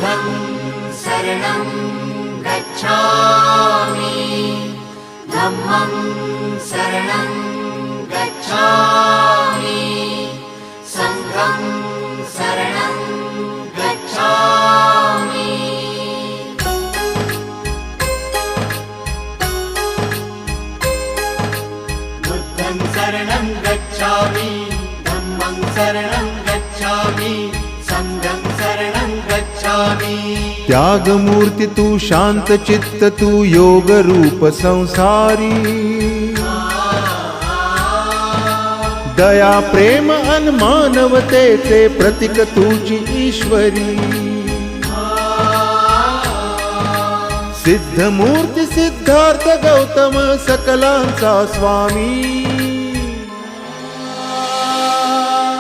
बुद्धं शरणं गच्छामि धम्मं शरणं गच्छामि संघं शरणं गच्छामि बुद्धं शरणं गच्छामि धम्मं शरणं गच्छामि संघं शरणं गच्छामि। त्याग मूर्ति तू शांत चित्त तू योग रूप संसारी दया प्रेम अन मानवतेचे प्रतीक तुझी ईश्वरी सिद्ध मूर्ती सिद्धार्थ गौतम सकलांचा स्वामी